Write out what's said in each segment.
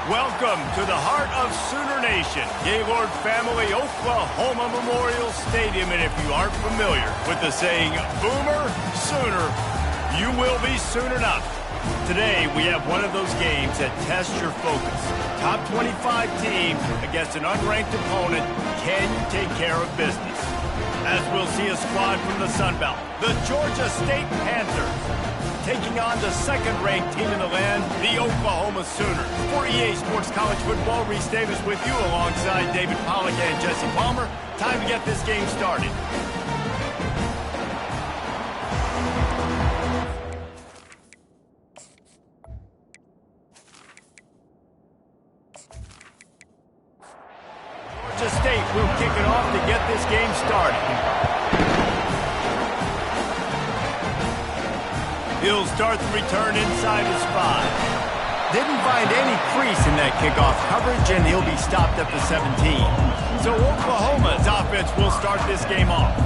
Welcome to the heart of Sooner Nation, Gaylord Family Oklahoma Memorial Stadium. And if you aren't familiar with the saying, Boomer Sooner, you will be soon enough. Today, we have one of those games that tests your focus. Top 25 team against an unranked opponent. Can you take care of business? As we'll see a squad from the Sun Belt, the Georgia State Panthers, taking on the second-ranked team in the land, the Oklahoma Sooners. For EA Sports College Football, Reese Davis with you alongside David Pollack and Jesse Palmer. Time to get this game started. Georgia State will kick it off to get this game started. He'll start the return inside his 5. Didn't find any crease in that kickoff coverage, and he'll be stopped at the 17. So Oklahoma's offense will start this game off.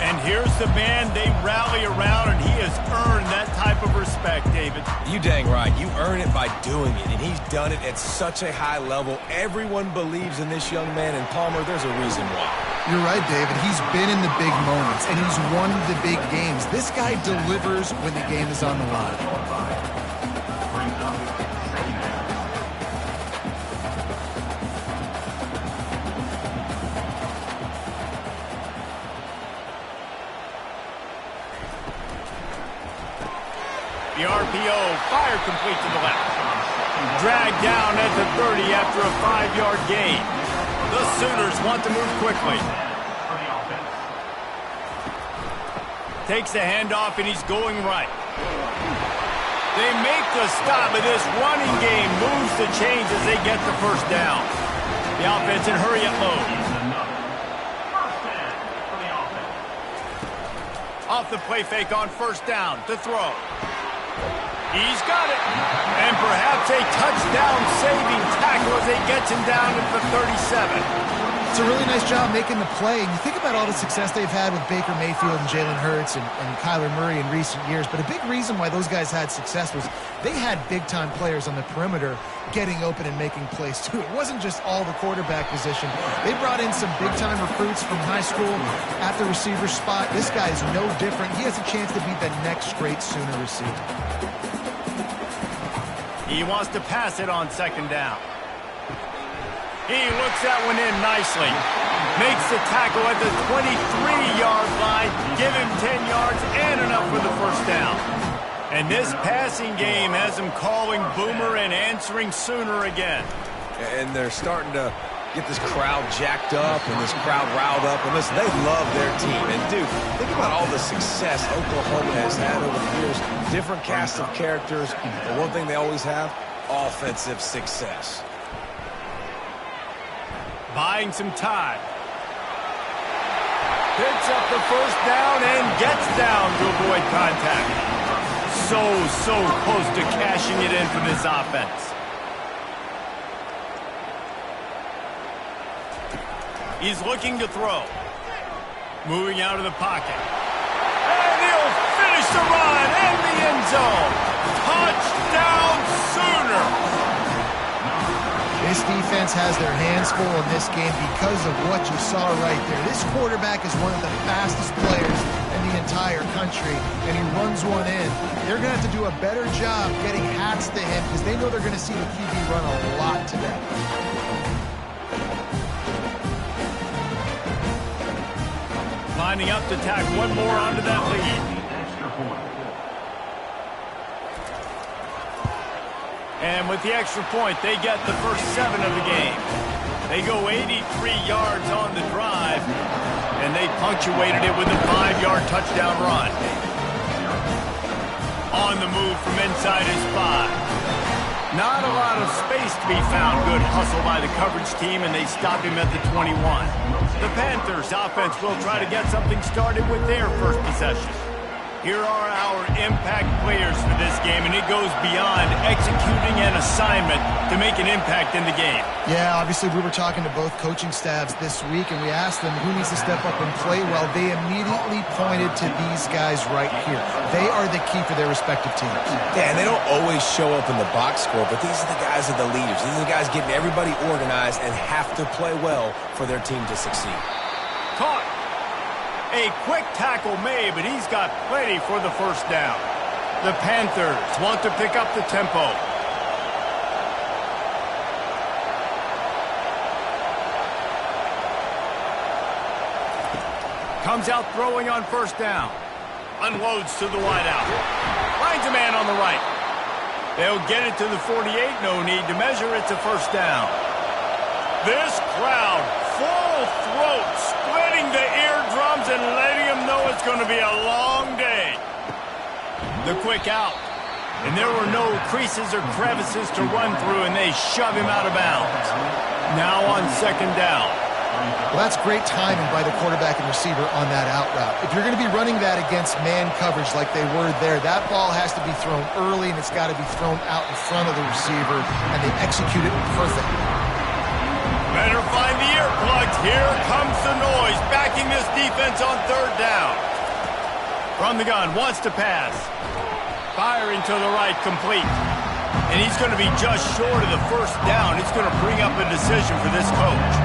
And here's the man they rally around, and he has earned that type of respect, David. You dang right. You earn it by doing it, and he's done it at such a high level. Everyone believes in this young man, and Palmer, there's a reason why. You're right, David. He's been in the big moments, and he's won the big games. This guy delivers when the game is on the line. The RPO, fire complete to the left. Dragged down at the 30 after a 5-yard gain. The Sooners want to move quickly. Takes the handoff, and he's going right. They make the stop, but this running game moves the chains as they get the first down. The offense in hurry up mode. Off the play fake on first down to throw. He's got it. And perhaps a touchdown-saving tackle as they get him down at the 37. It's a really nice job making the play. And you think about all the success they've had with Baker Mayfield and Jalen Hurts and Kyler Murray in recent years. But a big reason why those guys had success was they had big-time players on the perimeter getting open and making plays, too. It wasn't just all the quarterback position. They brought in some big-time recruits from high school at the receiver spot. This guy is no different. He has a chance to be the next great Sooner receiver. He wants to pass it on second down. He looks that one in nicely. Makes the tackle at the 23-yard line. Give him 10 yards and enough for the first down. And this passing game has him calling Boomer and answering Sooner again. And they're starting to get this crowd jacked up and this crowd riled up. And listen, they love their team. And, dude, think about all the success Oklahoma has had over the years. Different cast of characters. But one thing they always have, offensive success. Buying some time. Picks up the first down and gets down to avoid contact. So close to cashing it in for this offense. He's looking to throw. Moving out of the pocket. And he'll finish the run in the end zone. Touchdown Sooner. This defense has their hands full in this game because of what you saw right there. This quarterback is one of the fastest players in the entire country, and he runs one in. They're going to have to do a better job getting hats to him because they know they're going to see the QB run a lot today. Lining up to tack one more onto that lead. And with the extra point, they get the first 7 of the game. They go 83 yards on the drive, and they punctuated it with a 5-yard touchdown run. On the move from inside his 5. Not a lot of space to be found. Good hustle by the coverage team, and they stop him at the 21. The Panthers offense will try to get something started with their first possession. Here are our impact players for this game, and it goes beyond executing an assignment to make an impact in the game. Yeah, obviously we were talking to both coaching staffs this week, and we asked them who needs to step up and play well. They immediately pointed to these guys right here. They are the key for their respective teams. Yeah, and they don't always show up in the box score, but these are the guys that are the leaders. These are the guys getting everybody organized and have to play well for their team to succeed. Caught. A quick tackle made, but he's got plenty for the first down. The Panthers want to pick up the tempo. Comes out throwing on first down. Unloads to the wideout. Finds a man on the right. They'll get it to the 48. No need to measure. It's a first down. This crowd, full throat, splitting the eardrums and letting them know it's going to be a long day. The quick out. And there were no creases or crevices to run through, and they shove him out of bounds. Now on second down. Well, that's great timing by the quarterback and receiver on that out route. If you're going to be running that against man coverage like they were there, that ball has to be thrown early, and it's got to be thrown out in front of the receiver, and they execute it perfectly. Better find the earplugs. Here comes the noise, backing this defense on third down. From the gun, wants to pass. Firing to the right, complete. And he's going to be just short of the first down. It's going to bring up a decision for this coach.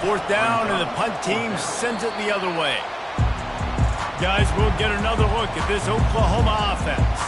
Fourth down, and the punt team sends it the other way. Guys, we'll get another look at this Oklahoma offense.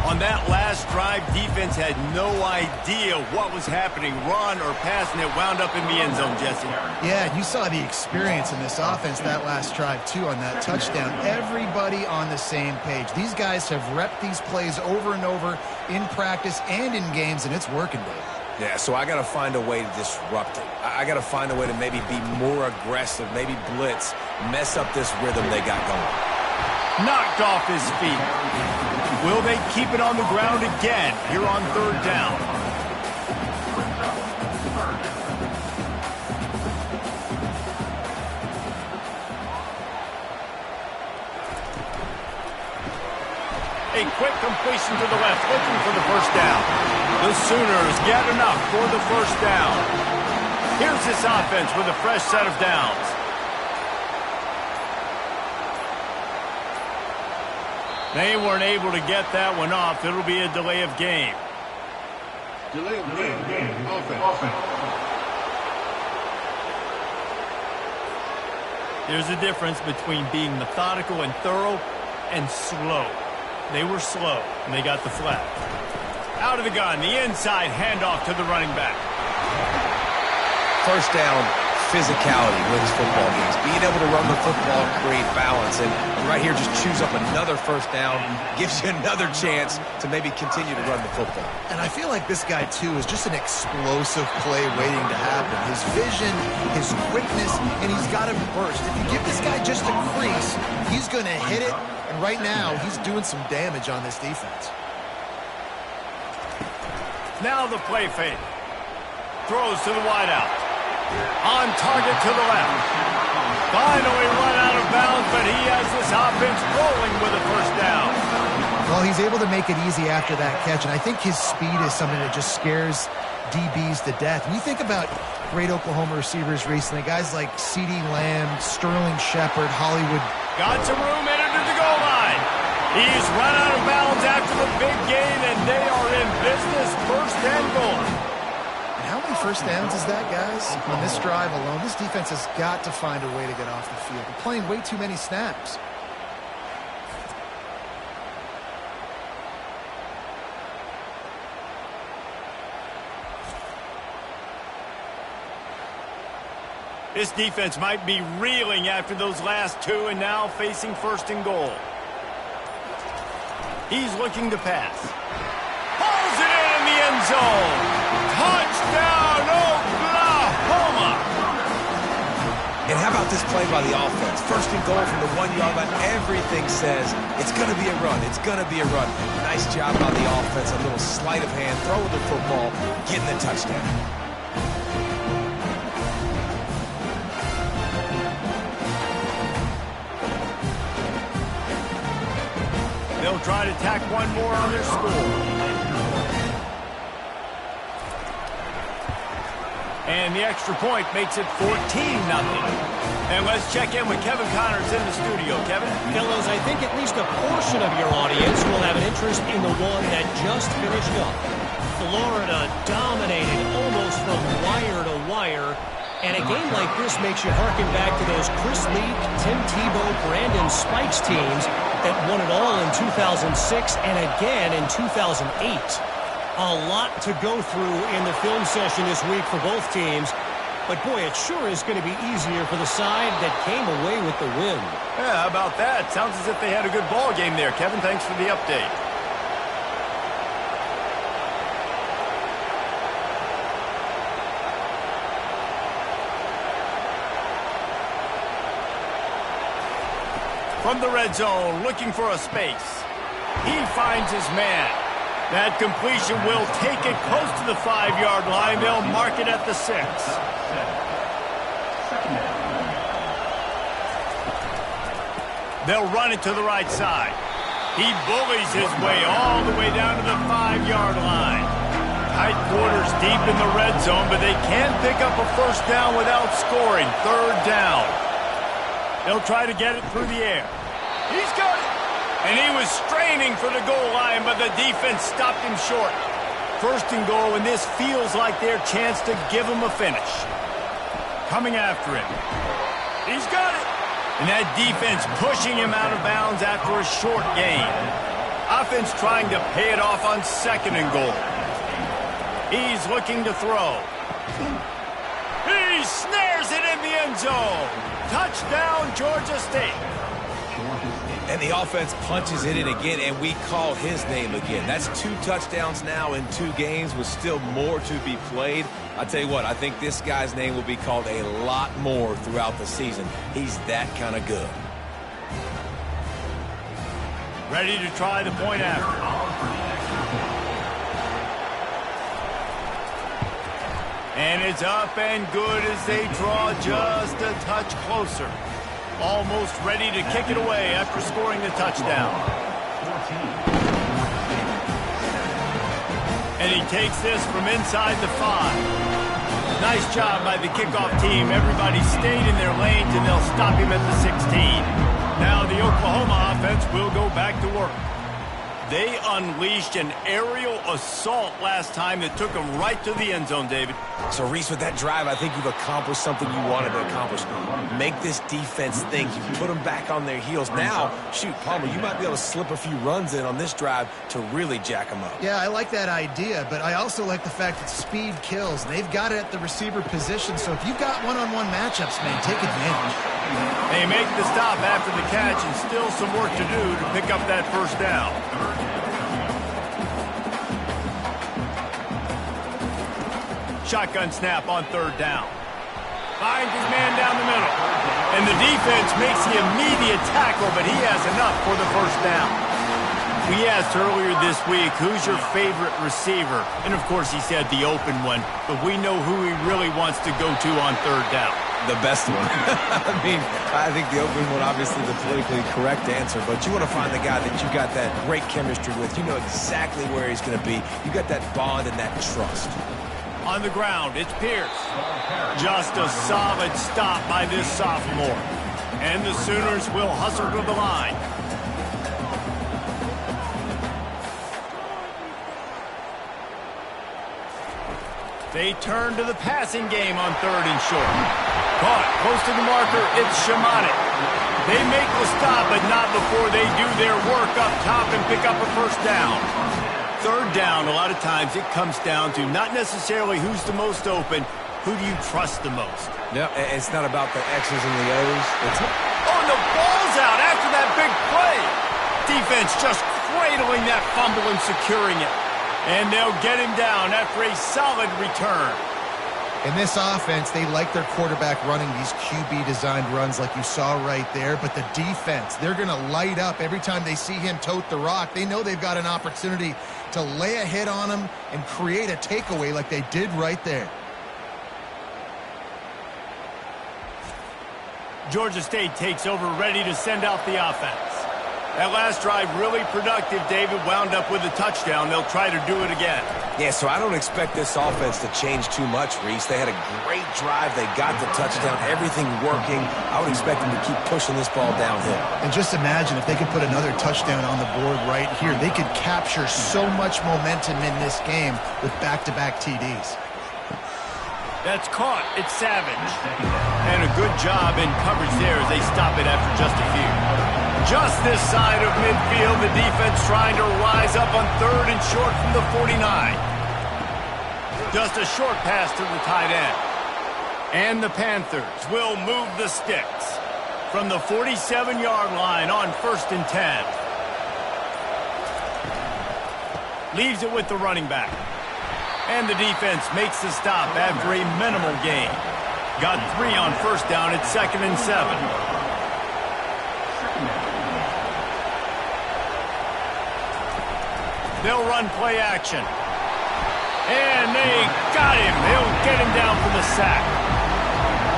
On that last drive, defense had no idea what was happening. Run or pass, and it wound up in the end zone, Jesse. Yeah, you saw the experience in this offense that last drive, too, on that touchdown. Everybody on the same page. These guys have repped these plays over and over in practice and in games, and it's working, Dave. Yeah, so I got to find a way to disrupt it. I got to find a way to maybe be more aggressive, maybe blitz, mess up this rhythm they got going. Knocked off his feet. Will they keep it on the ground again here on third down? A quick completion to the left, looking for the first down. The Sooners get enough for the first down. Here's this offense with a fresh set of downs. They weren't able to get that one off. It'll be a delay of game. Delay of game. Offense. There's a difference between being methodical and thorough and slow. They were slow, and they got the flag. Out of the gun, the inside handoff to the running back. First down, physicality wins football games. Being able to run the football, create balance, and right here just choose up another first down, gives you another chance to maybe continue to run the football. And I feel like this guy, too, is just an explosive play waiting to happen. His vision, his quickness, and he's got him burst. If you give this guy just a crease, he's going to hit it, and right now he's doing some damage on this defense. Now the play fake. Throws to the wideout. On target to the left. Finally run out of bounds, but he has this offense rolling with a first down. Well, he's able to make it easy after that catch, and I think his speed is something that just scares DBs to death. When you think about great Oklahoma receivers recently, guys like CeeDee Lamb, Sterling Shepard, Hollywood. Got some room headed to the goal line. He's run out of bounds after the big gain, and they are in business, first and goal. And how many first downs is that, guys? On this drive alone, this defense has got to find a way to get off the field. They're playing way too many snaps. This defense might be reeling after those last two and now facing first and goal. He's looking to pass. Pulls it in the end zone. Touchdown, Oklahoma! And how about this play by the offense? First and goal from the 1 yard line. Everything says it's going to be a run. It's going to be a run. Nice job by the offense. A little sleight of hand, throwing the football, getting the touchdown. They'll try to tack one more on their score. And the extra point makes it 14-0. And let's check in with Kevin Connors in the studio. Kevin? Fellas, I think at least a portion of your audience will have an interest in the one that just finished up. Florida dominated almost from wire to wire. And a game like this makes you harken back to those Chris Leak, Tim Tebow, Brandon Spikes teams that won it all in 2006 and again in 2008. A lot to go through in the film session this week for both teams. But, boy, it sure is going to be easier for the side that came away with the win. Yeah, how about that? Sounds as if they had a good ball game there. Kevin, thanks for the update. From the red zone, looking for a space. He finds his man. That completion will take it close to the 5-yard line. They'll mark it at the 6. They'll run it to the right side. He bullies his way all the way down to the 5-yard line. Tight quarters deep in the red zone, but they can't pick up a first down without scoring. 3rd down. They'll try to get it through the air. He's got it. And he was straining for the goal line, but the defense stopped him short. 1st and goal, and this feels like their chance to give him a finish. Coming after him. He's got it. And that defense pushing him out of bounds after a short gain. Offense trying to pay it off on 2nd and goal. He's looking to throw. He snares it in the end zone. Touchdown, Georgia State. And the offense punches it in again, and we call his name again. That's 2 touchdowns now in 2 games with still more to be played. I tell you what, I think this guy's name will be called a lot more throughout the season. He's that kind of good. Ready to try the point after. And it's up and good as they draw just a touch closer. Almost ready to kick it away after scoring the touchdown. And he takes this from inside the 5. Nice job by the kickoff team. Everybody stayed in their lanes, and they'll stop him at the 16. Now the Oklahoma offense will go back to work. They unleashed an aerial assault last time that took them right to the end zone, David. So, Reese, with that drive, I think you've accomplished something you wanted to accomplish. Make this defense think. You put them back on their heels. Now, shoot, Palmer, you might be able to slip a few runs in on this drive to really jack them up. Yeah, I like that idea, but I also like the fact that speed kills. They've got it at the receiver position, so if you've got one-on-one matchups, man, take advantage. They make the stop after the catch, and still some work to do to pick up that first down. Shotgun snap on 3rd down. Finds his man down the middle. And the defense makes the immediate tackle, but he has enough for the first down. We asked earlier this week, who's your favorite receiver? And, of course, he said the open one. But we know who he really wants to go to on 3rd down. The best one. I mean, I think the open one, obviously the politically correct answer, but you want to find the guy that you got that great chemistry with. You know exactly where he's going to be. You got that bond and that trust. On the ground, it's Pierce. Just a solid stop by this sophomore. And the Sooners will hustle to the line. They turn to the passing game on 3rd and short. Caught close to the marker, it's Shamanik. They make the stop, but not before they do their work up top and pick up a first down. 3rd down, a lot of times it comes down to not necessarily who's the most open, who do you trust the most? Yeah, it's not about the X's and the O's. Oh, and the ball's out after that big play. Defense just cradling that fumble and securing it. And they'll get him down after a solid return. In this offense, they like their quarterback running these QB-designed runs like you saw right there. But the defense, they're going to light up every time they see him tote the rock. They know they've got an opportunity to lay a hit on him and create a takeaway like they did right there. Georgia State takes over, ready to send out the offense. That last drive really productive. David wound up with a touchdown. They'll try to do it again. Yeah, so I don't expect this offense to change too much, Reese. They had a great drive. They got the touchdown, everything working. I would expect them to keep pushing this ball downhill. And just imagine if they could put another touchdown on the board right here. They could capture so much momentum in this game with back-to-back TDs. That's caught. It's Savage. And a good job in coverage there as they stop it after just a few. Just this side of midfield, the defense trying to rise up on 3rd and short from the 49. Just a short pass to the tight end. And the Panthers will move the sticks from the 47-yard line on 1st and 10. Leaves it with the running back. And the defense makes the stop after a minimal gain. Got 3 on 1st down at 2nd and 7. They'll run play action. And they got him. They'll get him down for the sack.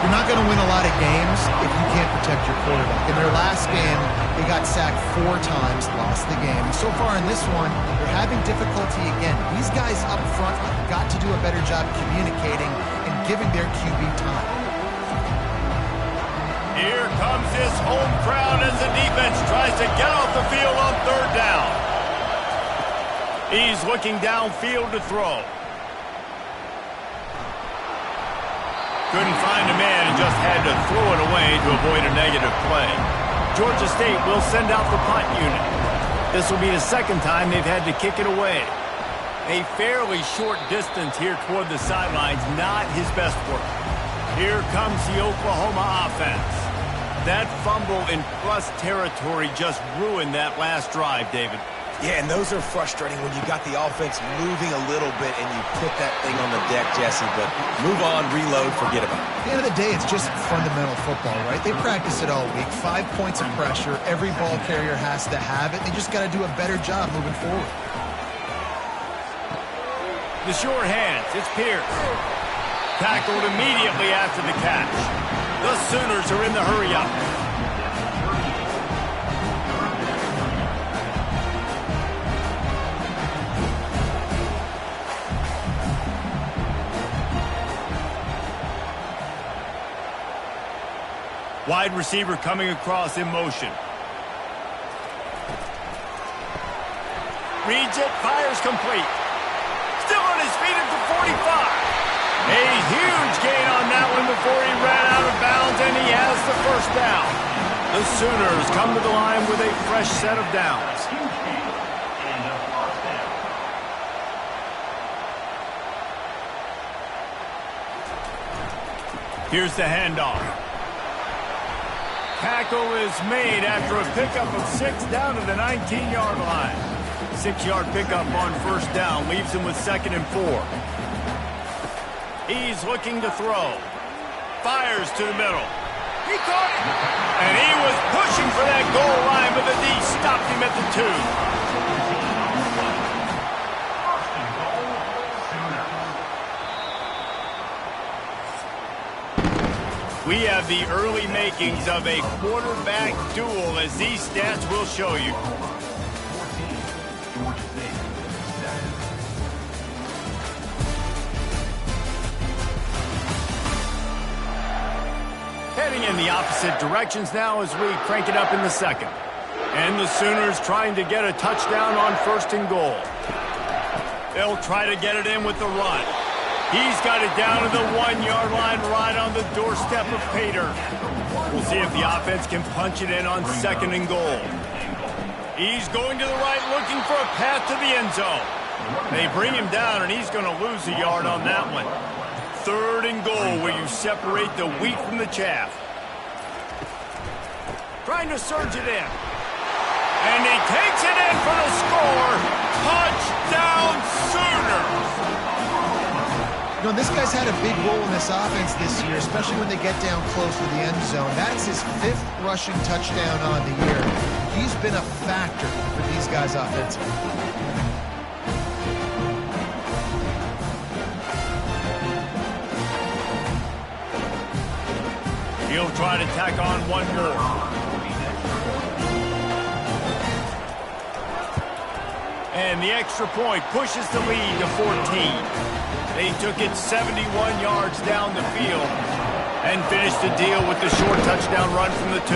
You're not going to win a lot of games if you can't protect your quarterback. In their last game, they got sacked 4 times, lost the game. So far in this one, they're having difficulty again. These guys up front have got to do a better job communicating and giving their QB time. Here comes this home crowd as the defense tries to get off the field on 3rd down. He's looking downfield to throw. Couldn't find a man and just had to throw it away to avoid a negative play. Georgia State will send out the punt unit. This will be the 2nd time they've had to kick it away. A fairly short distance here toward the sidelines, not his best work. Here comes the Oklahoma offense. That fumble in plus territory just ruined that last drive, David. Yeah, and those are frustrating when you got the offense moving a little bit and you put that thing on the deck, Jesse, but move on, reload, forget about it. At the end of the day, it's just fundamental football, right? They practice it all week. 5 points of pressure. Every ball carrier has to have it. They just got to do a better job moving forward. The short hands, it's Pierce. Tackled immediately after the catch. The Sooners are in the hurry-up. Wide receiver coming across in motion. Reads it, fires complete. Still on his feet at the 45. A huge gain on that one before he ran out of bounds, and he has the 1st down. The Sooners come to the line with a fresh set of downs. Here's the handoff. Tackle is made after a pickup of 6 down to the 19-yard line. 6-yard pickup on 1st down leaves him with 2nd and 4. He's looking to throw. Fires to the middle. He caught it. And he was pushing for that goal line, but the D stopped him at the 2. We have the early makings of a quarterback duel, as these stats will show you. Heading in the opposite directions now as we crank it up in the 2nd. And the Sooners trying to get a touchdown on 1st and goal. They'll try to get it in with the run. He's got it down to the 1-yard line right on the doorstep of Pater. We'll see if the offense can punch it in on 2nd and goal. He's going to the right looking for a path to the end zone. They bring him down, and he's going to lose a yard on that one. 3rd and goal, where you separate the wheat from the chaff. Trying to surge it in. And he takes it in for the score. Touchdown Sooners! You know, this guy's had a big role in this offense this year, especially when they get down close to the end zone. That's his 5th rushing touchdown on the year. He's been a factor for these guys offensively. He'll try to tack on one more. And the extra point pushes the lead to 14. They took it 71 yards down the field and finished the deal with the short touchdown run from the 2.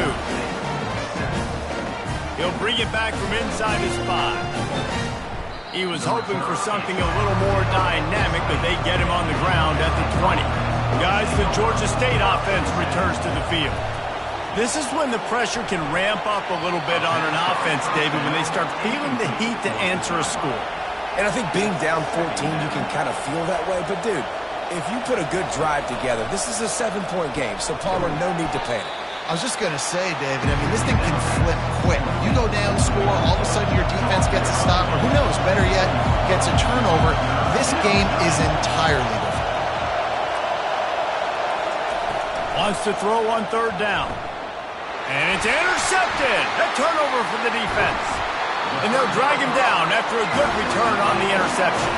He'll bring it back from inside his 5. He was hoping for something a little more dynamic, but they get him on the ground at the 20. Guys, the Georgia State offense returns to the field. This is when the pressure can ramp up a little bit on an offense, David, when they start feeling the heat to answer a score. And I think being down 14, you can kind of feel that way. But, dude, if you put a good drive together, this is a 7-point game, so Palmer, no need to panic. I was just going to say, David, I mean, this thing can flip quick. You go down, score, all of a sudden your defense gets a stop, or who knows, better yet, gets a turnover. This game is entirely different. Wants to throw on 3rd down. And it's intercepted. A turnover for the defense. And they'll drag him down after a good return on the interception.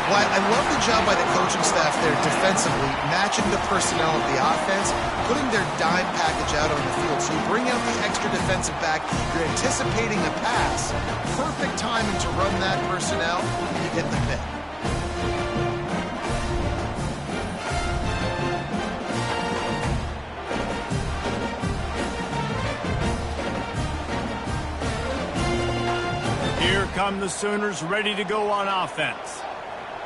Well, I love the job by the coaching staff there defensively, matching the personnel of the offense, putting their dime package out on the field. So you bring out the extra defensive back, you're anticipating a pass. Perfect timing to run that personnel, and you get the pick. Here come the Sooners ready to go on offense.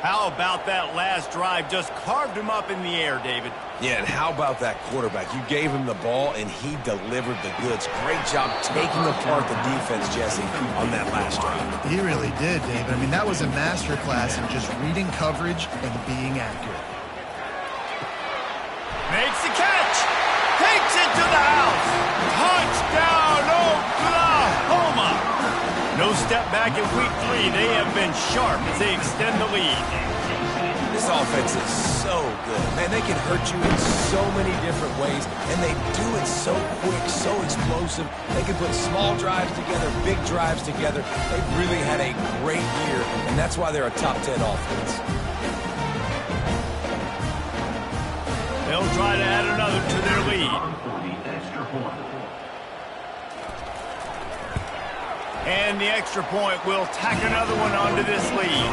How about that last drive? Just carved him up in the air, David. Yeah, and how about that quarterback? You gave him the ball, and he delivered the goods. Great job taking apart the defense, Jesse, on that last drive. He really did, David. I mean, that was a masterclass in just reading coverage and being accurate. Makes the catch. Takes it to the house. Touchdown, Oklahoma. No step back in week 3. They have been sharp as they extend the lead. This offense is so good. Man, they can hurt you in so many different ways, and they do it so quick, so explosive. They can put small drives together, big drives together. They've really had a great year, and that's why they're a top 10 offense. They'll try to add another to their lead. And the extra point will tack another one onto this lead.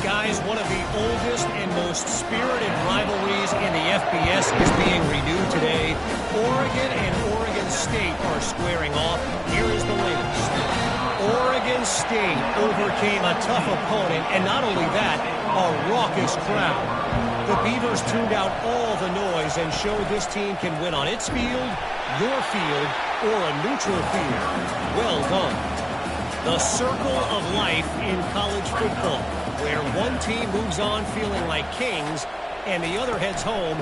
Guys, one of the oldest and most spirited rivalries in the FBS is being renewed today. Oregon and Oregon State are squaring off. Here is the latest. Oregon State overcame a tough opponent, and not only that, a raucous crowd. The Beavers tuned out all the noise and showed this team can win on its field, your field, or a neutral field. Well done. The circle of life in college football, where one team moves on feeling like kings and the other heads home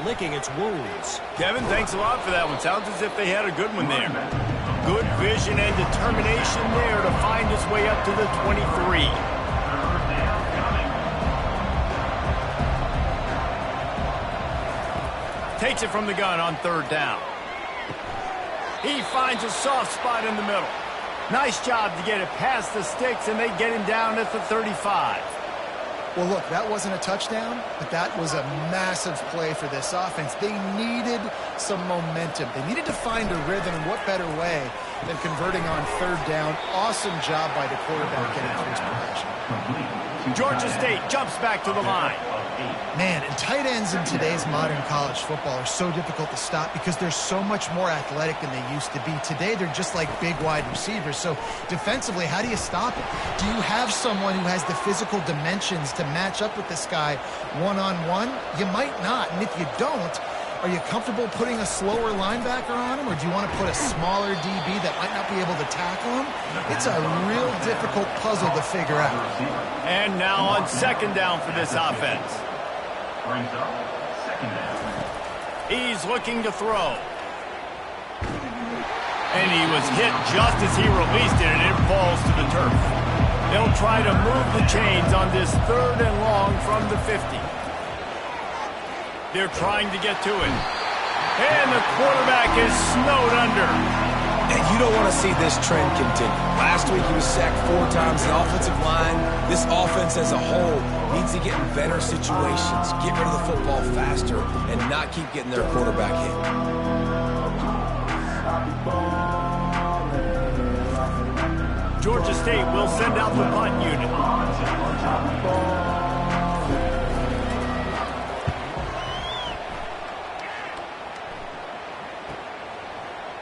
licking its wounds. Kevin, thanks a lot for that one. Sounds as if they had a good one there. Good vision and determination there to find his way up to the 23. Takes it from the gun on 3rd down. He finds a soft spot in the middle. Nice job to get it past the sticks, and they get him down at the 35. Well, look, that wasn't a touchdown, but that was a massive play for this offense. They needed some momentum. They needed to find a rhythm, and what better way than converting on 3rd down. Awesome job by the quarterback getting through his progression. Georgia State jumps back to the line. Man, and tight ends in today's modern college football are so difficult to stop because they're so much more athletic than they used to be. Today, they're just like big wide receivers. So defensively, how do you stop it? Do you have someone who has the physical dimensions to match up with this guy one-on-one? You might not. And if you don't, are you comfortable putting a slower linebacker on him, or do you want to put a smaller DB that might not be able to tackle him? It's a real difficult puzzle to figure out. And now on 2nd down for this offense. He's looking to throw. And he was hit just as he released it, and it falls to the turf. They'll try to move the chains on this 3rd and long from the 50. They're trying to get to it. And the quarterback is snowed under. And you don't want to see this trend continue. Last week he was sacked 4 times. The offensive line, this offense as a whole, needs to get in better situations, get rid of the football faster, and not keep getting their quarterback hit. Georgia State will send out the punt unit.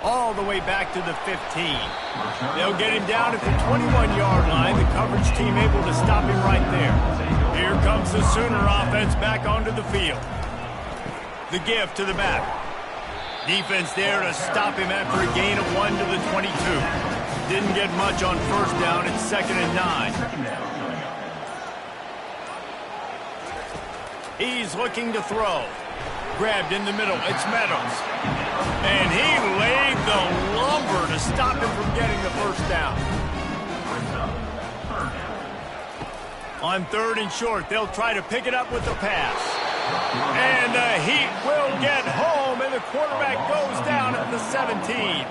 All the way back to the 15. They'll get him down at the 21-yard line. The coverage team able to stop him right there. Here comes the Sooner offense back onto the field. The give to the back. Defense there to stop him after a gain of 1 to the 22. Didn't get much on first down. It's 2nd and 9. He's looking to throw. Grabbed in the middle. It's Meadows. And he laid the lumber to stop him from getting the first down. On 3rd and short, they'll try to pick it up with the pass. And the Heat will get home, and the quarterback goes down at the 17.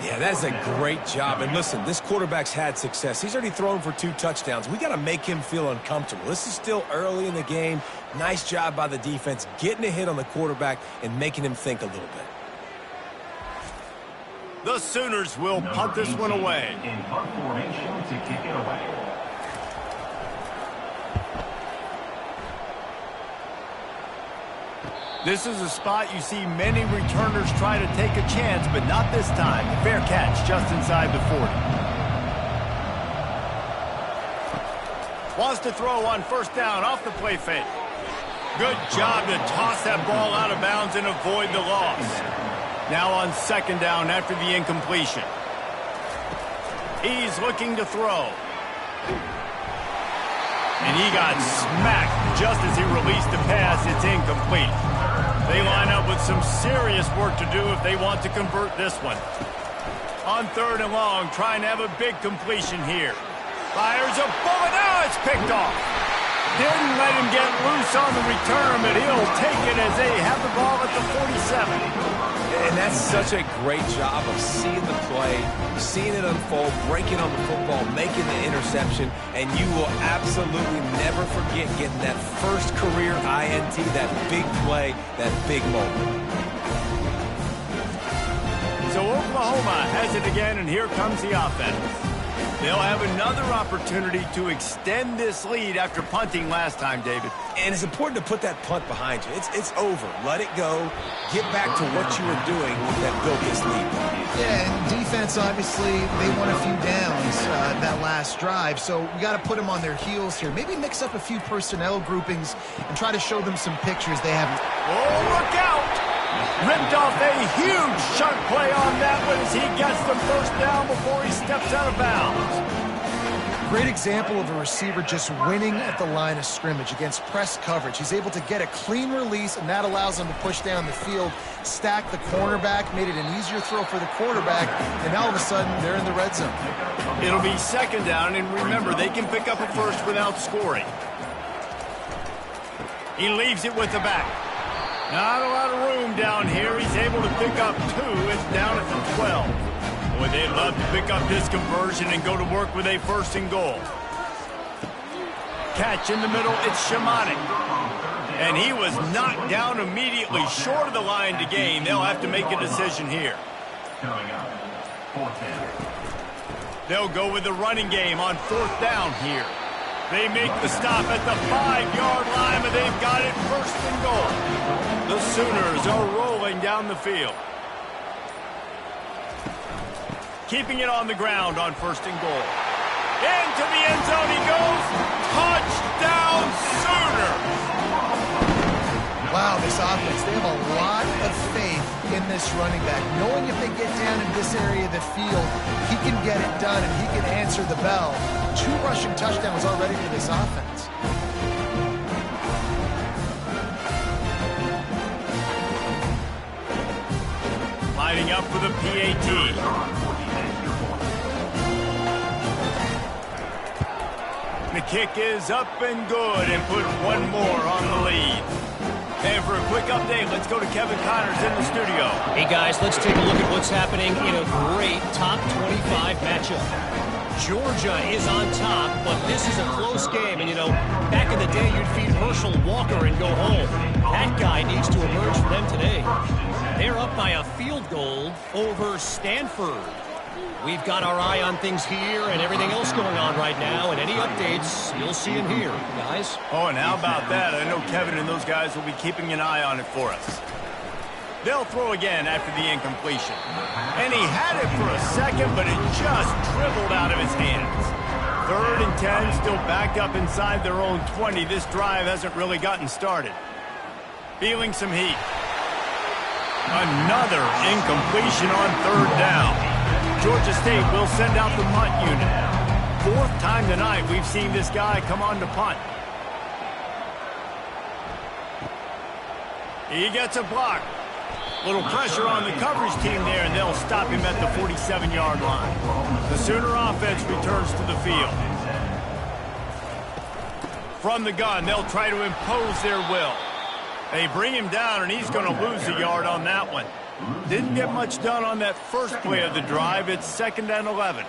Yeah, that's a great job. And listen, this quarterback's had success. He's already thrown for 2 touchdowns. We got to make him feel uncomfortable. This is still early in the game. Nice job by the defense, getting a hit on the quarterback and making him think a little bit. The Sooners will punt this one away. In punt formation to kick it away. This is a spot you see many returners try to take a chance, but not this time. Fair catch just inside the 40. Wants to throw on first down off the play fake. Good job to toss that ball out of bounds and avoid the loss. Now on 2nd down after the incompletion. He's looking to throw. And he got smacked just as he released the pass. It's incomplete. They line up with some serious work to do if they want to convert this one. On 3rd and long, trying to have a big completion here. Fires a bullet. Now it's picked off. Didn't let him get loose on the return, but he'll take it as they have the ball at the 47. And that's such a great job of seeing the play, seeing it unfold, breaking on the football, making the interception, and you will absolutely never forget getting that first career INT, that big play, that big moment. So Oklahoma has it again, and here comes the offense. They'll have another opportunity to extend this lead after punting last time, David. And it's important to put that punt behind you. It's over. Let it go. Get back to what you were doing that built this lead. Yeah, and defense, obviously, they won a few downs that last drive, so we got to put them on their heels here. Maybe mix up a few personnel groupings and try to show them some pictures they haven't. Oh, look out! Ripped off a huge chunk play on that one as he gets the first down before he steps out of bounds. Great example of a receiver just winning at the line of scrimmage against press coverage. He's able to get a clean release, and that allows him to push down the field, stack the cornerback, made it an easier throw for the quarterback, and now all of a sudden they're in the red zone. It'll be 2nd down, and remember, they can pick up a first without scoring. He leaves it with the back. Not a lot of room down here. He's able to pick up 2. It's down at the 12. Boy, they'd love to pick up this conversion and go to work with a 1st and goal. Catch in the middle. It's Shimonic. And he was knocked down immediately short of the line to gain. They'll have to make a decision here. Coming up, 4th down. They'll go with the running game on 4th down here. They make the stop at the 5-yard line, but they've got it 1st and goal. The Sooners are rolling down the field. Keeping it on the ground on 1st and goal. Into the end zone he goes. Touchdown Sooners! Wow, this offense, they have a lot of faith in this running back. Knowing if they get down in this area of the field, he can get it done and he can answer the bell. 2 rushing touchdowns already for this offense. Lining up for the PAT. The kick is up and good and put 1 more on the lead. And for a quick update, let's go to Kevin Connors in the studio. Hey, guys, let's take a look at what's happening in a great top 25 matchup. Georgia is on top, but this is a close game. And, you know, back in the day, you'd feed Herschel Walker and go home. That guy needs to emerge for them today. They're up by a field goal over Stanford. We've got our eye on things here and everything else going on right now, and any updates, you'll see them here, guys. Oh, and how about that? I know Kevin and those guys will be keeping an eye on it for us. They'll throw again after the incompletion. And he had it for a second, but it just dribbled out of his hands. 3rd and 10, still backed up inside their own 20. This drive hasn't really gotten started. Feeling some heat. Another incompletion on 3rd down. Georgia State will send out the punt unit. 4th time tonight we've seen this guy come on to punt. He gets a block. Little pressure on the coverage team there, and they'll stop him at the 47-yard line. The Sooner offense returns to the field. From the gun, they'll try to impose their will. They bring him down, and he's going to lose a yard on that one. Didn't get much done on that first play of the drive. It's 2nd and 11.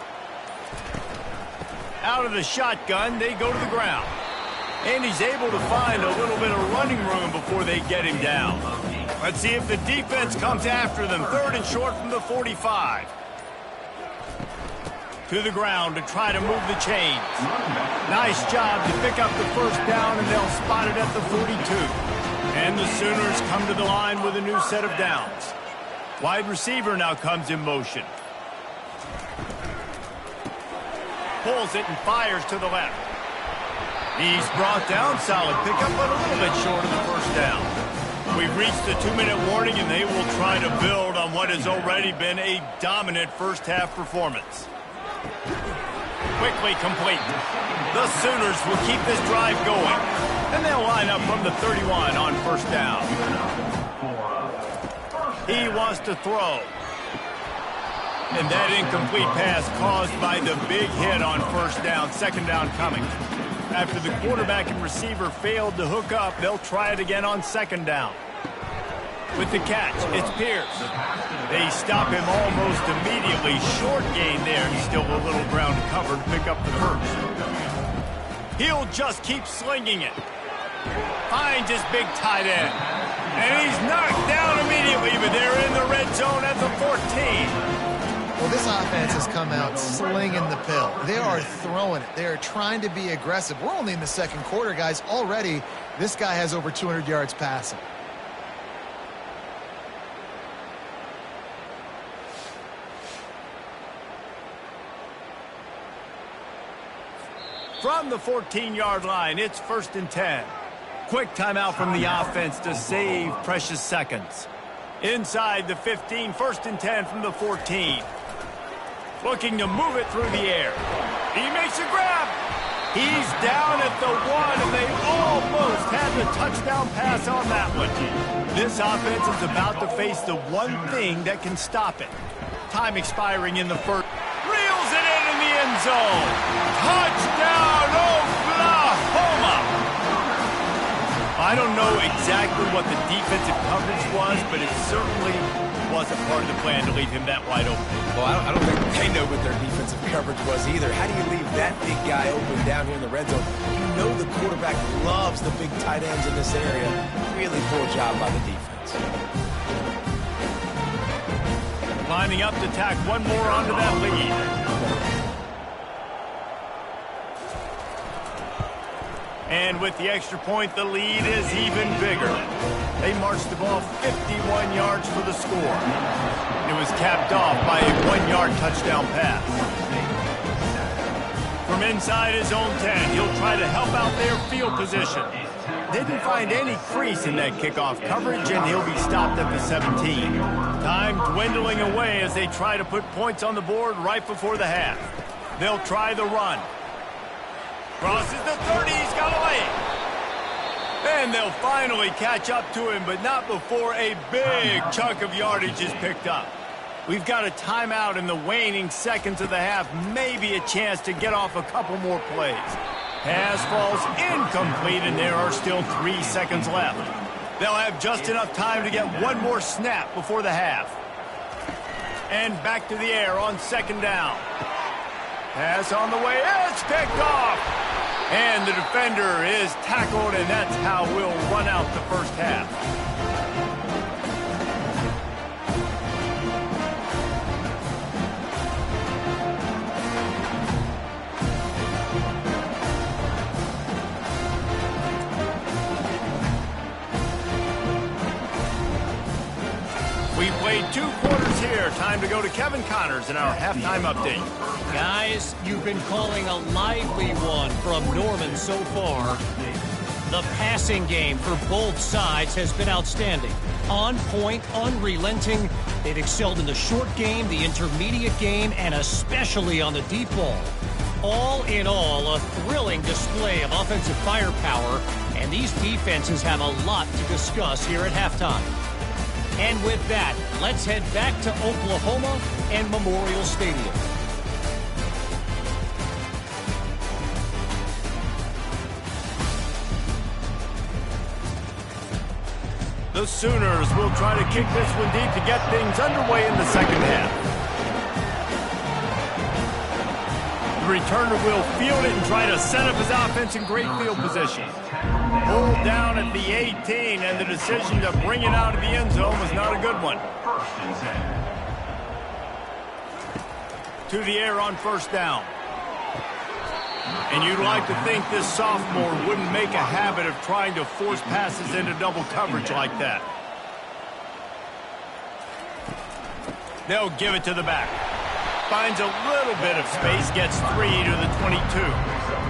Out of the shotgun, they go to the ground. And he's able to find a little bit of running room before they get him down. Let's see if the defense comes after them. 3rd and short from the 45. To the ground to try to move the chains. Nice job to pick up the 1st down, and they'll spot it at the 42. And the Sooners come to the line with a new set of downs. Wide receiver now comes in motion. Pulls it and fires to the left. He's brought down. Solid pickup, but a little bit short of the 1st down. We've reached the 2-minute warning, and they will try to build on what has already been a dominant first-half performance. Quickly complete. The Sooners will keep this drive going, and they'll line up from the 31 on 1st down. He wants to throw. And that incomplete pass caused by the big hit on 1st down. 2nd down coming. After the quarterback and receiver failed to hook up, they'll try it again on 2nd down. With the catch, it's Pierce. They stop him almost immediately. Short gain there. He's still a little ground covered to pick up the 1st. He'll just keep slinging it. Finds his big tight end. And he's knocked down immediately, but they're in the red zone at the 14. Well, this offense has come out slinging the pill. They are throwing it. They are trying to be aggressive. We're only in the 2nd quarter, guys. Already, this guy has over 200 yards passing. From the 14-yard line, it's 1st and 10. Quick timeout from the offense to save precious seconds. Inside the 15, 1st and 10 from the 14. Looking to move it through the air. He makes a grab. He's down at the 1, and they almost had the touchdown pass on that one. This offense is about to face the one thing that can stop it. Time expiring in the 1st. Reels it in the end zone. Touchdown, Oklahoma! I don't know exactly what the defensive coverage was, but it certainly wasn't part of the plan to leave him that wide open. Well, I don't think they know what their defensive coverage was either. How do you leave that big guy open down here in the red zone? You know the quarterback loves the big tight ends in this area. Really poor job by the defense. Lining up to tack one more onto that lead. And with the extra point, the lead is even bigger. They marched the ball 51 yards for the score. It was capped off by a 1-yard touchdown pass. From inside his own 10, he'll try to help out their field position. Didn't find any crease in that kickoff coverage, and he'll be stopped at the 17. Time dwindling away as they try to put points on the board right before the half. They'll try the run. Crosses the 30, he's got a leg. And they'll finally catch up to him, but not before a big chunk of yardage is picked up. We've got a timeout in the waning seconds of the half, maybe a chance to get off a couple more plays. Pass falls incomplete, and there are still 3 seconds left. They'll have just enough time to get one more snap before the half. And back to the air on 2nd down. Pass on the way, it's picked off. And the defender is tackled, and that's how we'll run out the 1st half. 2 quarters here. Time to go to Kevin Connors in our halftime update. Guys, you've been calling a lively one from Norman so far. The passing game for both sides has been outstanding. On point, unrelenting. They've excelled in the short game, the intermediate game, and especially on the deep ball. All in all, a thrilling display of offensive firepower, and these defenses have a lot to discuss here at halftime. And with that, let's head back to Oklahoma and Memorial Stadium. The Sooners will try to kick this one deep to get things underway in the second half. The returner will field it and try to set up his offense in great field position. Pulled down at the 18, and the decision to bring it out of the end zone was not a good one. To the air on first down. And you'd like to think this sophomore wouldn't make a habit of trying to force passes into double coverage like that. They'll give it to the back. Finds a little bit of space, gets 3 to the 22.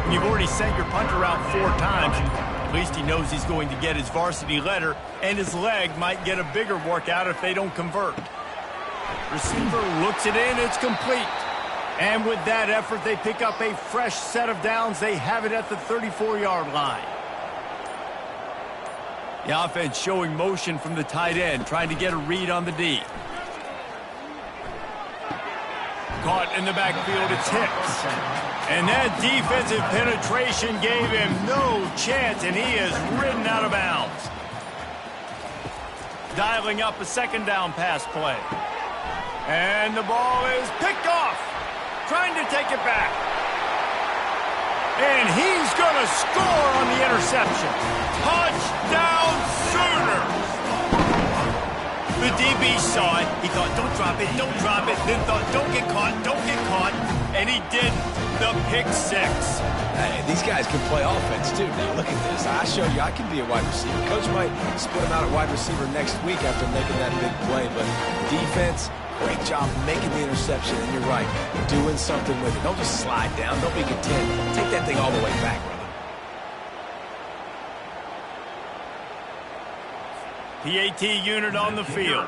And you've already sent your punter out 4 times. At least he knows he's going to get his varsity letter, and his leg might get a bigger workout if they don't convert. Receiver looks it in, it's complete. And with that effort, they pick up a fresh set of downs. They have it at the 34-yard line. The offense showing motion from the tight end, trying to get a read on the D. Caught in the backfield, it's Hicks. And that defensive penetration gave him no chance, and he is ridden out of bounds. Dialing up a second down pass play. And the ball is picked off. Trying to take it back. And he's going to score on the interception. Touchdown Sooners! The DB saw it. He thought, don't drop it, don't drop it. Then thought, don't get caught, don't get caught. And he didn't. The pick 6. Hey, these guys can play offense, too. Now, look at this. I showed you I can be a wide receiver. Coach might split him out at wide receiver next week after making that big play. But defense, great job making the interception. And you're right, doing something with it. Don't just slide down. Don't be content. Take that thing all the way back, brother. PAT unit on the field.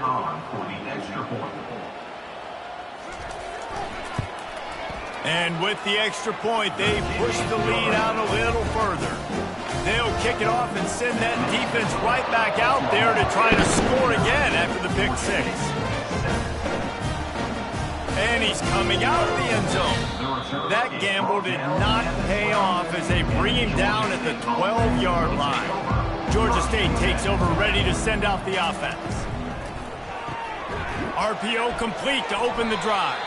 And with the extra point, they push the lead out a little further. They'll kick it off and send that defense right back out there to try to score again after the pick 6. And he's coming out of the end zone. That gamble did not pay off as they bring him down at the 12-yard line. Georgia State takes over, ready to send out the offense. RPO complete to open the drive.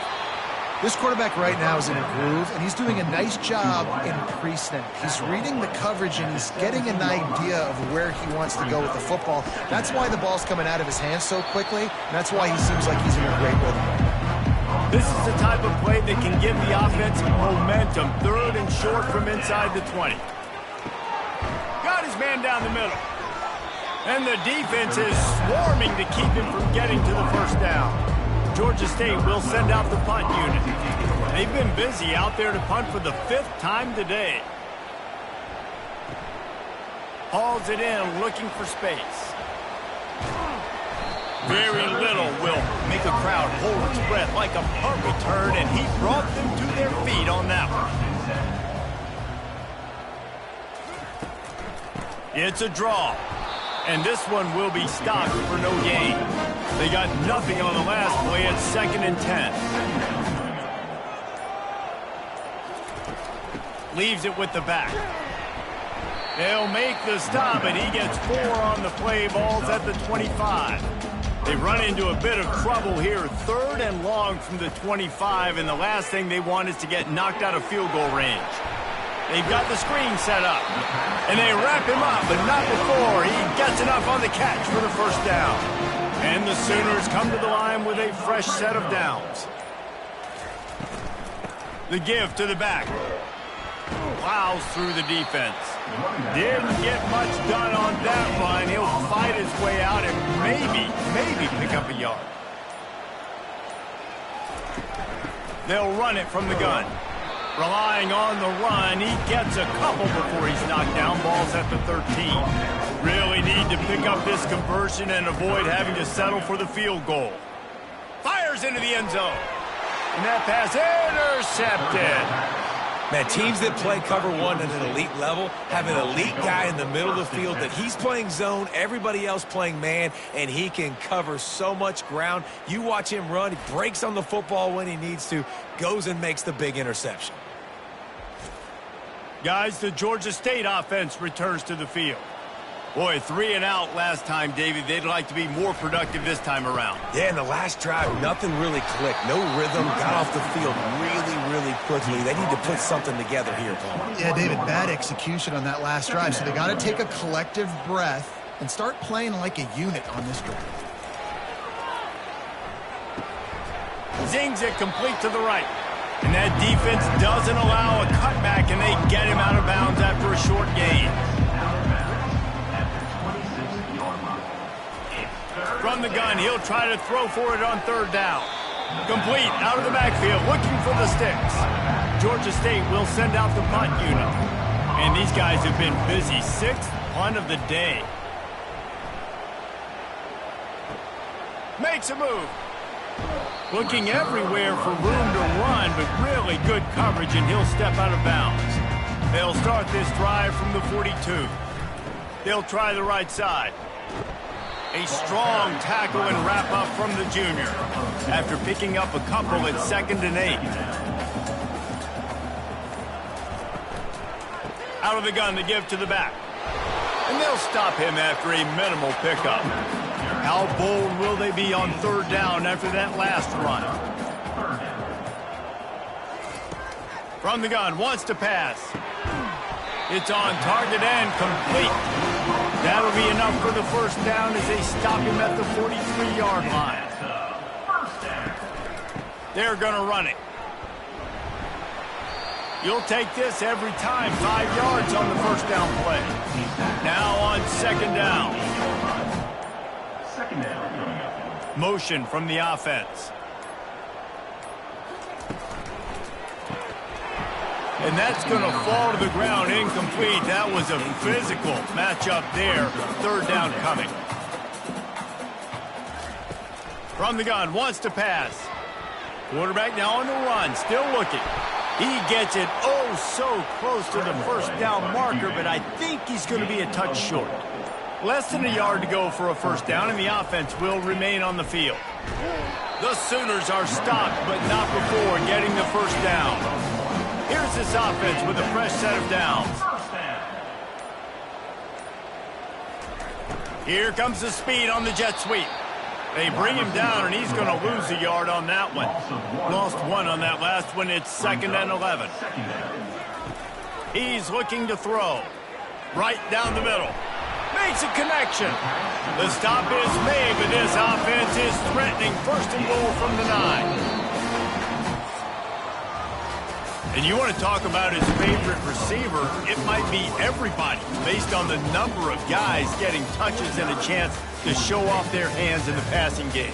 This quarterback right now is in a groove, and he's doing a nice job in pre-snap. He's reading the coverage, and he's getting an idea of where he wants to go with the football. That's why the ball's coming out of his hands so quickly, and that's why he seems like he's in a great rhythm. This is the type of play that can give the offense momentum. 3rd and short from inside the 20. Got his man down the middle. And the defense is swarming to keep him from getting to the first down. Georgia State will send out the punt unit. They've been busy out there to punt for the 5th time today. Hauls it in, looking for space. Very little will make a crowd hold its breath like a punt return, and he brought them to their feet on that one. It's a draw, and this one will be stopped for no gain. They got nothing on the last play. It's 2nd and 10. Leaves it with the back. They'll make the stop, and he gets 4 on the play. Ball's at the 25. They run into a bit of trouble here. 3rd and long from the 25, and the last thing they want is to get knocked out of field goal range. They've got the screen set up, and they wrap him up, but not before he gets enough on the catch for the first down. And the Sooners come to the line with a fresh set of downs. The give to the back. Plows through the defense. Didn't get much done on that run. He'll fight his way out and maybe pick up a yard. They'll run it from the gun. Relying on the run, he gets a couple before he's knocked down. Ball's at the 13. Really need to pick up this conversion and avoid having to settle for the field goal. Fires into the end zone. And that pass intercepted. Man, teams that play cover one at an elite level have an elite guy in the middle of the field that he's playing zone, everybody else playing man, and he can cover so much ground. You watch him run, he breaks on the football when he needs to, goes and makes the big interception. Guys, the Georgia State offense returns to the field. Boy, 3 and out last time, David. They'd like to be more productive this time around. Yeah, in the last drive, nothing really clicked. No rhythm, got off the field really quickly. They need to put something together here, Paul. Yeah, David, bad execution on that last drive, so they got to take a collective breath and start playing like a unit on this drive. Zings it complete to the right. And that defense doesn't allow a cutback, and they get him out of bounds after a short gain. From the gun, he'll try to throw for it on 3rd down. Complete, out of the backfield, looking for the sticks. Georgia State will send out the punt unit. And these guys have been busy. 6th punt of the day. Makes a move. Looking everywhere for room to run, but really good coverage, and he'll step out of bounds. They'll start this drive from the 42. They'll try the right side. A strong tackle and wrap up from the junior after picking up a couple at 2nd and 8. Out of the gun to give to the back. And they'll stop him after a minimal pickup. How bold will they be on 3rd down after that last run? From the gun, wants to pass. It's on target and complete. That'll be enough for the 1st down as they stop him at the 43-yard line. They're going to run it. You'll take this every time. 5 yards on the 1st down play. Now on 2nd down. Motion from the offense. And that's going to fall to the ground incomplete. That was a physical matchup there. 3rd down coming. From the gun, wants to pass. Quarterback now on the run, still looking. He gets it so close to the 1st down marker, but I think he's going to be a touch short. Less than a yard to go for a 1st down, and the offense will remain on the field. The Sooners are stopped, but not before getting the 1st down. Here's this offense with a fresh set of downs. Here comes the speed on the jet sweep. They bring him down, and he's going to lose a yard on that one. Lost 1 on that last one. It's 2nd and 11. He's looking to throw. Right down the middle. Makes a connection. The stop is made, but this offense is threatening 1st and goal from the 9. And you want to talk about his favorite receiver, it might be everybody based on the number of guys getting touches and a chance to show off their hands in the passing game.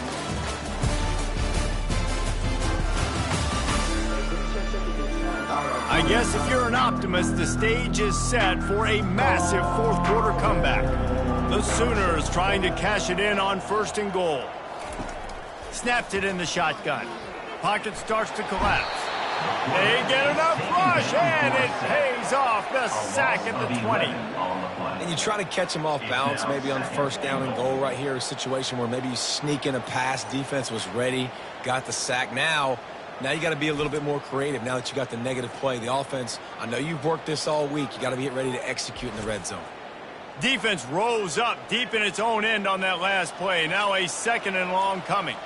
I guess if you're an optimist, the stage is set for a massive 4th quarter comeback. The Sooners trying to cash it in on 1st and goal. Snapped it in the shotgun. Pocket starts to collapse. They get enough rush, and it pays off. The sack at the 20. And you try to catch him off balance, maybe on 1st down and goal right here, a situation where maybe you sneak in a pass. Defense was ready, got the sack. Now you got to be a little bit more creative now that you got the negative play. The offense, I know you've worked this all week. You got to get ready to execute in the red zone. Defense rose up deep in its own end on that last play. Now a 2nd and long coming.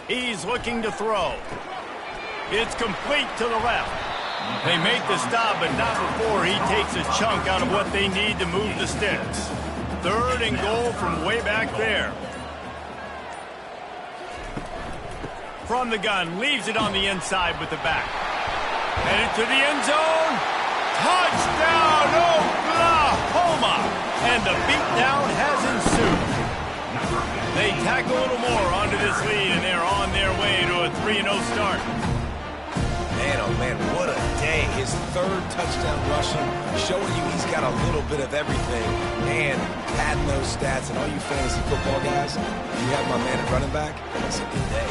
He's looking to throw. It's complete to the left. They make the stop, but not before he takes a chunk out of what they need to move the sticks. 3rd and goal from way back there. From the gun, leaves it on the inside with the back. Headed to the end zone. Touchdown, Oklahoma! And the beatdown has ensued. They tack a little more onto this lead, and they're on their way a 3-0 start. Man, oh man, what a day. His third touchdown rushing, showing you he's got a little bit of everything. And padding those stats, and all you fantasy football guys, you have my man at running back, it's a good day.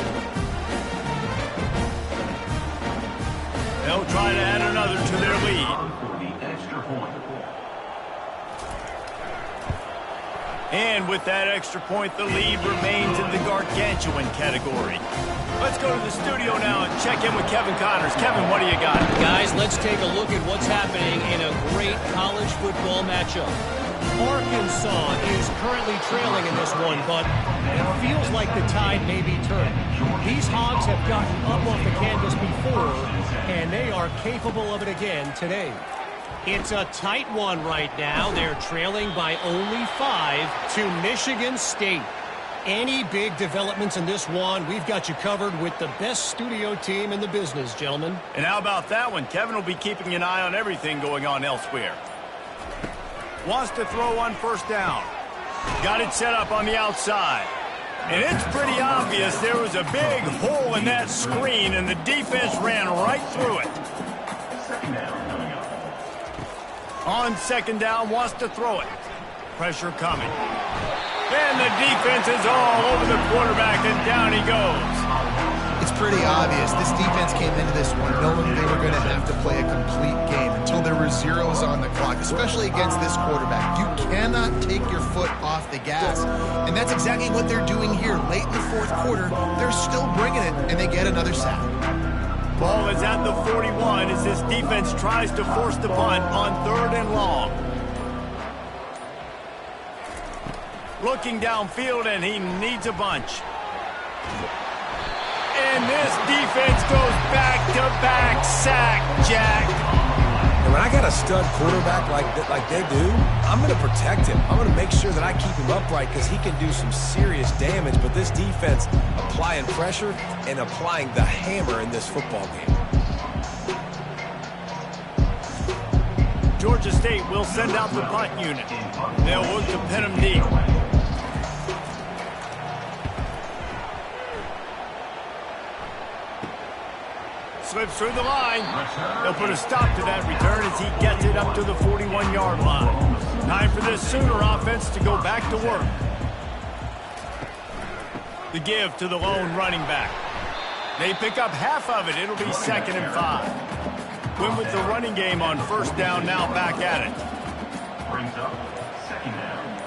They'll try to add another to their lead. For the extra point. And with that extra point, the lead remains in the gargantuan category. Let's go to the studio now and check in with Kevin Connors. Kevin, what do you got? Guys, let's take a look at what's happening in a great college football matchup. Arkansas is currently trailing in this one, but it feels like the tide may be turning. These Hogs have gotten up off the canvas before, and they are capable of it again today. It's a tight one right now. They're trailing by only 5 to Michigan State. Any big developments in this one, we've got you covered with the best studio team in the business, gentlemen. And how about that one? Kevin will be keeping an eye on everything going on elsewhere. Wants to throw on first down. Got it set up on the outside. And it's pretty obvious there was a big hole in that screen, and the defense ran right through it. Second down coming up. On second down, wants to throw it. Pressure coming. And the defense is all over the quarterback, and down he goes. It's pretty obvious. This defense came into this one knowing they were going to have to play a complete game until there were zeros on the clock, especially against this quarterback. You cannot take your foot off the gas, and that's exactly what they're doing here. Late in the fourth quarter, they're still bringing it, and they get another sack. Ball is at the 41 as this defense tries to force the punt on 3rd and long. Looking downfield, and he needs a bunch. And this defense goes back-to-back sack, Jack. And when I got a stud quarterback like they do, I'm going to protect him. I'm going to make sure that I keep him upright because he can do some serious damage. But this defense applying pressure and applying the hammer in this football game. Georgia State will send out the punt unit. They'll look to pin him deep. Slips through the line. They'll put a stop to that return as he gets it up to the 41-yard line. Time for this Sooner offense to go back to work. The give to the lone running back. They pick up half of it. It'll be 2nd and 5. Win with the running game on first down, now back at it. Brings up second down.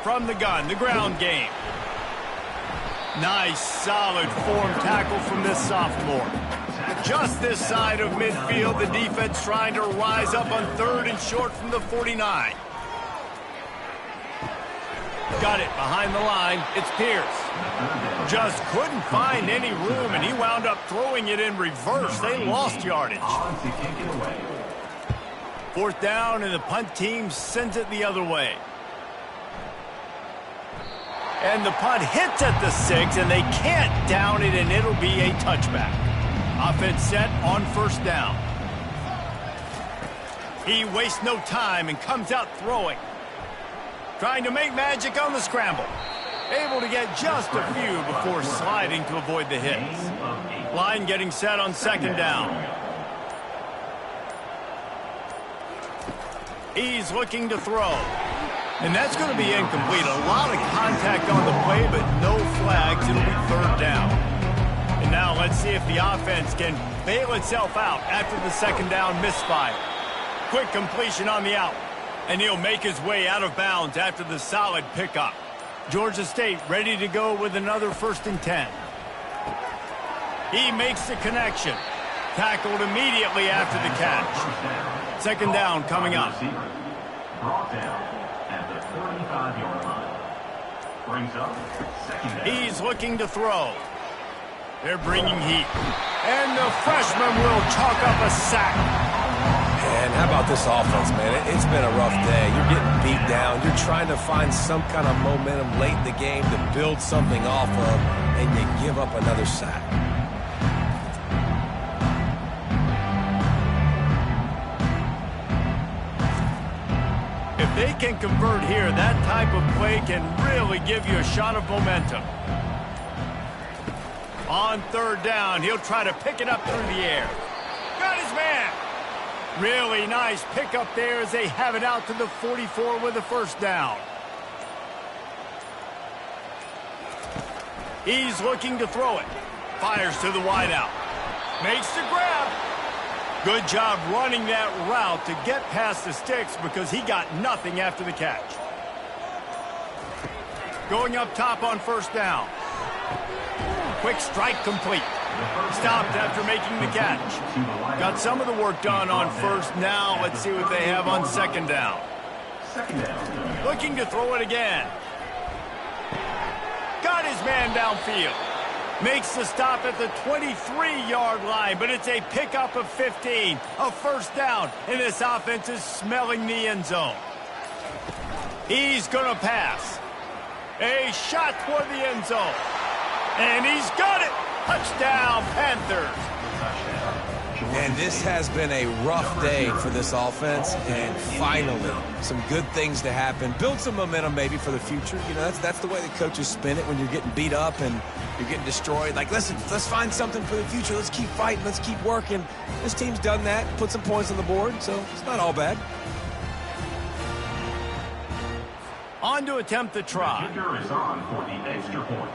From the gun, the ground game. Nice, solid form tackle from this sophomore. Just this side of midfield, the defense trying to rise up on 3rd and short from the 49. Got it behind the line. It's Pierce. Just couldn't find any room, and he wound up throwing it in reverse. They lost yardage. On to kick it away. 4th down, and the punt team sends it the other way. And the punt hits at the 6, and they can't down it, and it'll be a touchback. Offense set on first down. He wastes no time and comes out throwing. Trying to make magic on the scramble. Able to get just a few before sliding to avoid the hits. Line getting set on second down. He's looking to throw. And that's going to be incomplete. A lot of contact on the play, but no flags. It'll be 3rd down. And now let's see if the offense can bail itself out after the second down misfire. Quick completion on the out. And he'll make his way out of bounds after the solid pickup. Georgia State ready to go with another 1st and 10. He makes the connection. Tackled immediately after the catch. 2nd down coming up. Brought down at the 35-yard line. Brings up second down. He's looking to throw. They're bringing heat. And the freshman will chalk up a sack. And how about this offense, man? It's been a rough day. You're getting beat down. You're trying to find some kind of momentum late in the game to build something off of, and you give up another sack. If they can convert here, that type of play can really give you a shot of momentum. On third down, he'll try to pick it up through the air. Got his man. Really nice pickup there as they have it out to the 44 with a first down. He's looking to throw it. Fires to the wideout. Makes the grab. Good job running that route to get past the sticks because he got nothing after the catch. Going up top on first down. Quick strike complete. Stopped after making the catch. Got some of the work done on first. Now let's see what they have on second down. Looking to throw it again. Got his man downfield. Makes the stop at the 23-yard line, but it's a pickup of 15. A first down, and this offense is smelling the end zone. He's going to pass. A shot toward the end zone. And he's got it. Touchdown, Panthers. And this has been a rough day for this offense, and finally, some good things to happen. Build some momentum maybe for the future. You know, that's the way the coaches spin it when you're getting beat up and you're getting destroyed. Like, listen, let's find something for the future. Let's keep fighting. Let's keep working. This team's done that, put some points on the board, so it's not all bad. On to attempt the try. The kicker is on for the extra point.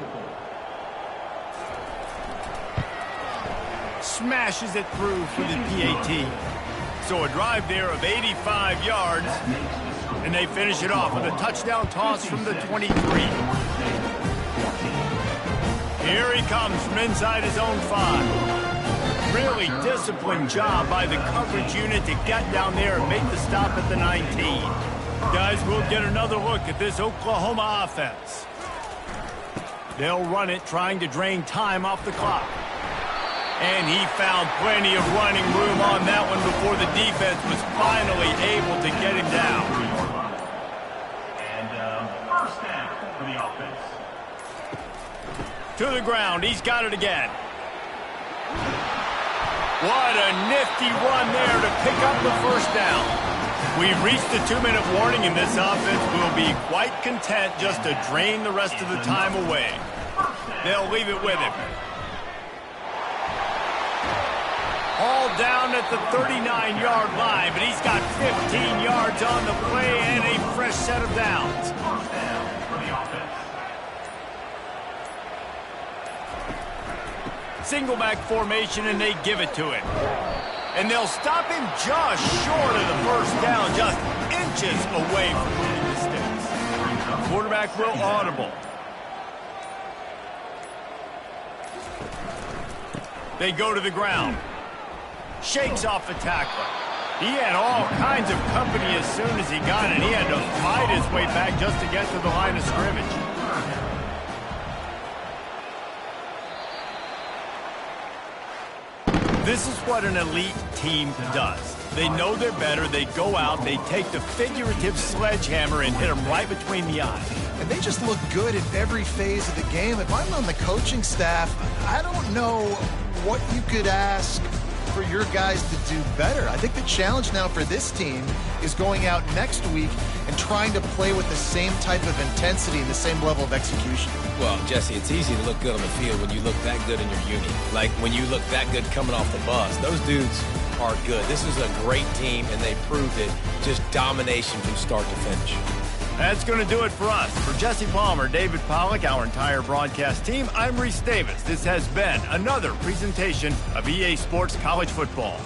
Smashes it through for the PAT. So a drive there of 85 yards, and they finish it off with a touchdown toss from the 23. Here he comes from inside his own 5. Really disciplined job by the coverage unit to get down there and make the stop at the 19. Guys, we'll get another look at this Oklahoma offense. They'll run it, trying to drain time off the clock. And he found plenty of running room on that one before the defense was finally able to get him down. And first down for the offense. To the ground. He's got it again. What a nifty run there to pick up the first down. We've reached the 2-minute warning, and this offense will be quite content just to drain the rest of the time away. They'll leave it with him. All down at the 39-yard line, but he's got 15 yards on the play and a fresh set of downs. First down for the offense. Single back formation, and they give it to him. And they'll stop him just short of the first down, just inches away from moving the sticks. Quarterback will audible. They go to the ground. Shakes off the tackler. He had all kinds of company as soon as he got it. He had to fight his way back just to get to the line of scrimmage. This is what an elite team does. They know they're better. They go out. They take the figurative sledgehammer and hit them right between the eyes. And they just look good in every phase of the game. If I'm on the coaching staff, I don't know what you could ask for your guys to do better. I think the challenge now for this team is going out next week and trying to play with the same type of intensity and the same level of execution. Well, Jesse, it's easy to look good on the field when you look that good in your unit. Like when you look that good coming off the bus. Those dudes are good. This is a great team, and they proved it. Just domination from start to finish. That's going to do it for us. For Jesse Palmer, David Pollack, our entire broadcast team, I'm Reese Davis. This has been another presentation of EA Sports College Football.